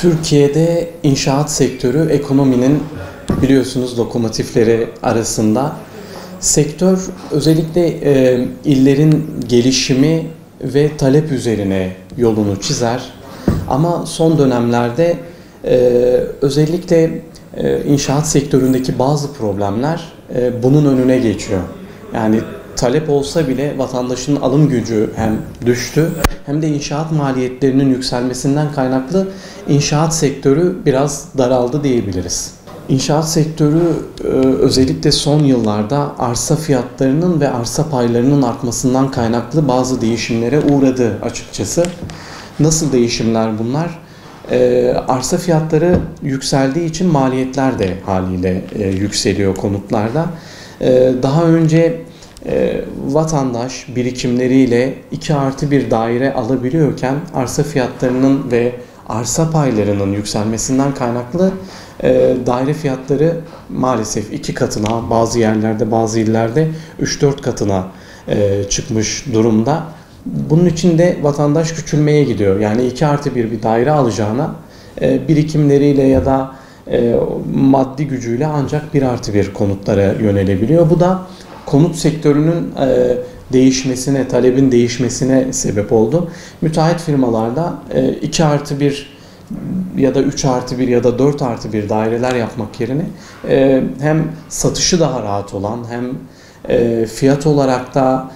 Türkiye'de inşaat sektörü ekonominin biliyorsunuz lokomotifleri arasında. Sektör özellikle illerin gelişimi ve talep üzerine yolunu çizer. Ama son dönemlerde özellikle inşaat sektöründeki bazı problemler bunun önüne geçiyor. Yani talep olsa bile vatandaşın alım gücü hem düştü hem de inşaat maliyetlerinin yükselmesinden kaynaklı inşaat sektörü biraz daraldı diyebiliriz. İnşaat sektörü özellikle son yıllarda arsa fiyatlarının ve arsa paylarının artmasından kaynaklı bazı değişimlere uğradı açıkçası. Nasıl değişimler bunlar? Arsa fiyatları yükseldiği için maliyetler de haliyle yükseliyor konutlarda. Daha önce vatandaş birikimleriyle 2+1 daire alabiliyorken arsa fiyatlarının ve arsa paylarının yükselmesinden kaynaklı daire fiyatları maalesef 2 katına, bazı yerlerde, bazı illerde 3-4 katına çıkmış durumda. Bunun için de vatandaş küçülmeye gidiyor. Yani 2+1 bir daire alacağına birikimleriyle ya da maddi gücüyle ancak 1+1 konutlara yönelebiliyor. Bu da konut sektörünün değişmesine, talebin değişmesine sebep oldu. Müteahhit firmalarda 2+1 ya da 3+1 ya da 4+1 daireler yapmak yerine hem satışı daha rahat olan hem fiyat olarak da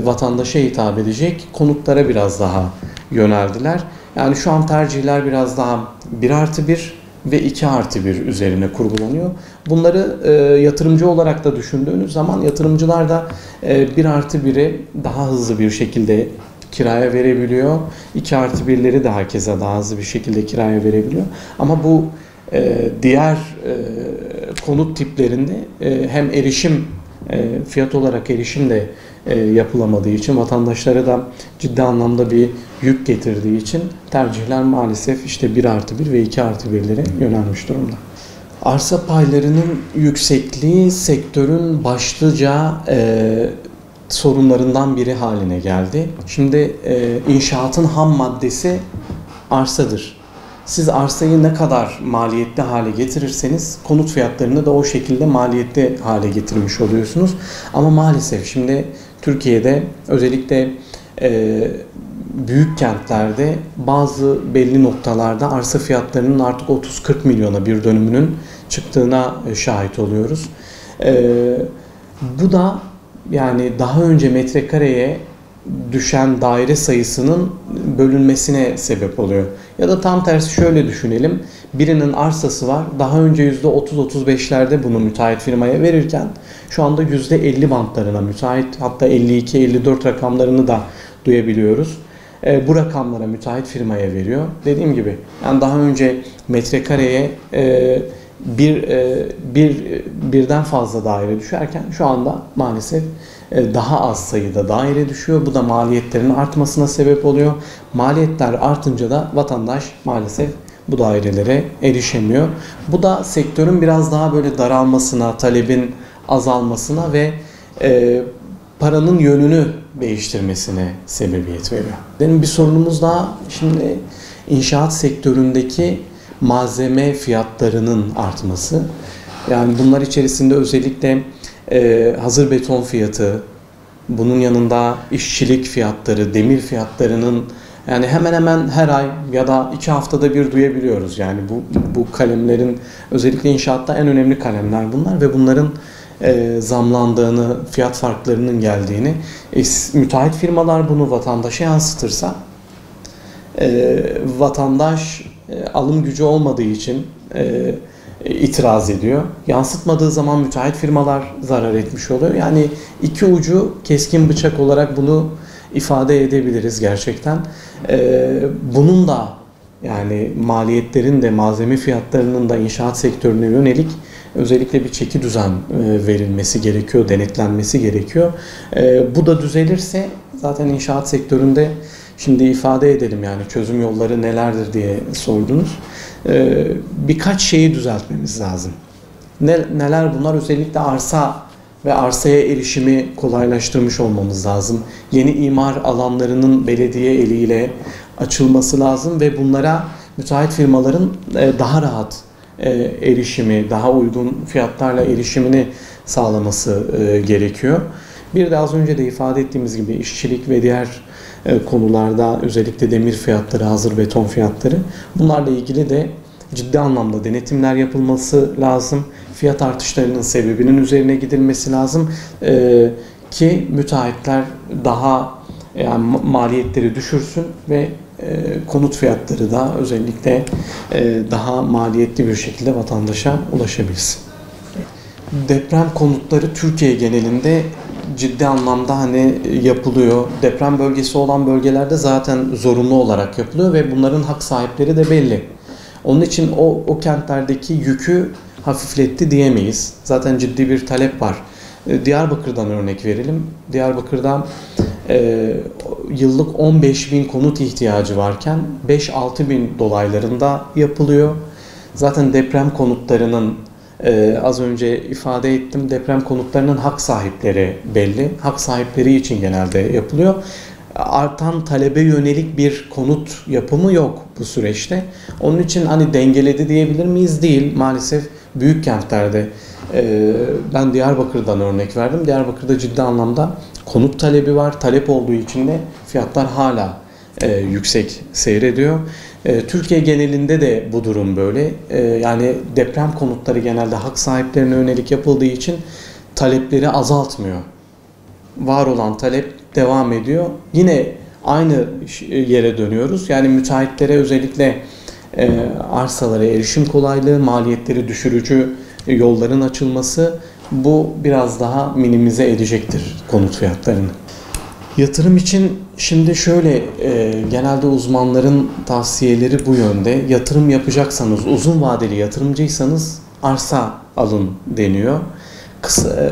vatandaşa hitap edecek konutlara biraz daha yöneldiler. Yani şu an tercihler biraz daha 1+1 ve 2+1 üzerine kurgulanıyor. Bunları yatırımcı olarak da düşündüğünüz zaman yatırımcılar da 1+1'i daha hızlı bir şekilde kiraya verebiliyor. 2+1'leri de hakeza daha hızlı bir şekilde kiraya verebiliyor. Ama bu diğer konut tiplerinde hem erişim, fiyat olarak erişim de yapılamadığı için, vatandaşlara da ciddi anlamda bir yük getirdiği için tercihler maalesef işte 1+1 ve 2+1'lere yönelmiş durumda. Arsa paylarının yüksekliği sektörün başlıca sorunlarından biri haline geldi. Şimdi inşaatın ham maddesi arsadır. Siz arsayı ne kadar maliyetli hale getirirseniz konut fiyatlarını da o şekilde maliyetli hale getirmiş oluyorsunuz. Ama maalesef şimdi Türkiye'de özellikle büyük kentlerde bazı belli noktalarda arsa fiyatlarının artık 30-40 milyona bir dönümünün çıktığına şahit oluyoruz. Bu da yani daha önce metrekareye düşen daire sayısının bölünmesine sebep oluyor. Ya da tam tersi şöyle düşünelim. Birinin arsası var. Daha önce %30-35'lerde bunu müteahhit firmaya verirken şu anda %50 bantlarına müteahhit, hatta 52-54 rakamlarını da duyabiliyoruz. Bu rakamlara müteahhit firmaya veriyor. Dediğim gibi yani daha önce metrekareye birden fazla daire düşerken şu anda maalesef daha az sayıda daire düşüyor. Bu da maliyetlerin artmasına sebep oluyor. Maliyetler artınca da vatandaş maalesef bu dairelere erişemiyor. Bu da sektörün biraz daha böyle daralmasına, talebin azalmasına ve paranın yönünü değiştirmesine sebebiyet veriyor. Benim bir sorunumuz daha, şimdi inşaat sektöründeki malzeme fiyatlarının artması. Yani bunlar içerisinde özellikle hazır beton fiyatı, bunun yanında işçilik fiyatları, demir fiyatlarının yani hemen hemen her ay ya da 2 haftada bir duyabiliyoruz. Yani bu kalemlerin özellikle inşaatta en önemli kalemler bunlar ve bunların zamlandığını, fiyat farklarının geldiğini, müteahhit firmalar bunu vatandaşa yansıtırsa vatandaş alım gücü olmadığı için itiraz ediyor. Yansıtmadığı zaman müteahhit firmalar zarar etmiş oluyor. Yani iki ucu keskin bıçak olarak bunu ifade edebiliriz gerçekten. Bunun da yani maliyetlerin de malzeme fiyatlarının da inşaat sektörüne yönelik özellikle bir çeki düzen verilmesi gerekiyor, denetlenmesi gerekiyor. Bu da düzelirse zaten inşaat sektöründe şimdi ifade edelim yani çözüm yolları nelerdir diye sordunuz. Birkaç şeyi düzeltmemiz lazım. Neler bunlar? Özellikle arsa ve arsaya erişimi kolaylaştırmış olmamız lazım. Yeni imar alanlarının belediye eliyle açılması lazım ve bunlara müteahhit firmaların daha rahat erişimi, daha uygun fiyatlarla erişimini sağlaması gerekiyor. Bir de az önce de ifade ettiğimiz gibi işçilik ve diğer konularda özellikle demir fiyatları, hazır beton fiyatları, bunlarla ilgili de ciddi anlamda denetimler yapılması lazım. Fiyat artışlarının sebebinin üzerine gidilmesi lazım ki müteahhitler daha maliyetleri düşürsün ve konut fiyatları da özellikle daha maliyetli bir şekilde vatandaşa ulaşabilsin. Deprem konutları Türkiye genelinde ciddi anlamda yapılıyor. Deprem bölgesi olan bölgelerde zaten zorunlu olarak yapılıyor ve bunların hak sahipleri de belli. Onun için o kentlerdeki yükü hafifletti diyemeyiz. Zaten ciddi bir talep var. Diyarbakır'dan örnek verelim. Diyarbakır'dan yıllık 15.000 konut ihtiyacı varken 5-6 bin dolaylarında yapılıyor. Zaten deprem konutlarının az önce ifade ettim, deprem konutlarının hak sahipleri belli. Hak sahipleri için genelde yapılıyor. Artan talebe yönelik bir konut yapımı yok bu süreçte. Onun için dengeledi diyebilir miyiz? Değil. Maalesef büyük kentlerde, ben Diyarbakır'dan örnek verdim. Diyarbakır'da ciddi anlamda konut talebi var. Talep olduğu için de fiyatlar hala yüksek seyrediyor. Türkiye genelinde de bu durum böyle. Yani deprem konutları genelde hak sahiplerine yönelik yapıldığı için talepleri azaltmıyor. Var olan talep devam ediyor. Yine aynı yere dönüyoruz. Yani müteahhitlere özellikle arsalara erişim kolaylığı, maliyetleri düşürücü yolların açılması, bu biraz daha minimize edecektir konut fiyatlarını. Yatırım için şimdi şöyle, genelde uzmanların tavsiyeleri bu yönde. Yatırım yapacaksanız, uzun vadeli yatırımcıysanız arsa alın deniyor.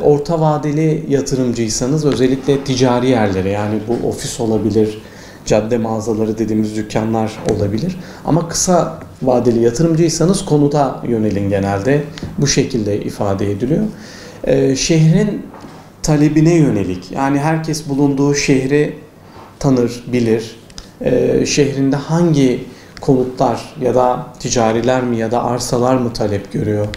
Orta vadeli yatırımcıysanız özellikle ticari yerlere, yani bu ofis olabilir, cadde mağazaları dediğimiz dükkanlar olabilir. Ama kısa vadeli yatırımcıysanız konuta yönelin genelde. Bu şekilde ifade ediliyor. Şehrin talebine yönelik, yani herkes bulunduğu şehri tanır, bilir. Şehrinde hangi konutlar ya da ticariler mi ya da arsalar mı talep görüyor?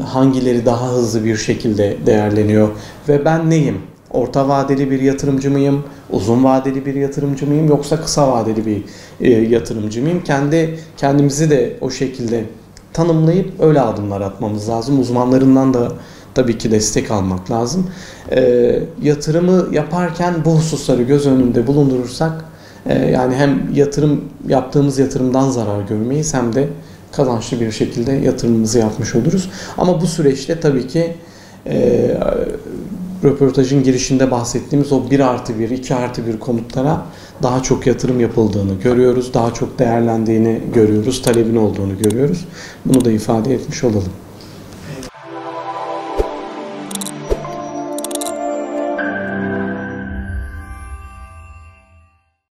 Hangileri daha hızlı bir şekilde değerleniyor? Ve ben neyim? Orta vadeli bir yatırımcı mıyım? Uzun vadeli bir yatırımcı mıyım? Yoksa kısa vadeli bir yatırımcı mıyım? Kendimizi de o şekilde tanımlayıp öyle adımlar atmamız lazım. Uzmanlarından da tabii ki destek almak lazım. Yatırımı yaparken bu hususları göz önünde bulundurursak, yani hem yaptığımız yatırımdan zarar görmeyiz hem de kazançlı bir şekilde yatırımımızı yapmış oluruz. Ama bu süreçte tabii ki röportajın girişinde bahsettiğimiz o 1+1, 2+1 konutlara daha çok yatırım yapıldığını görüyoruz. Daha çok değerlendiğini görüyoruz. Talebin olduğunu görüyoruz. Bunu da ifade etmiş olalım.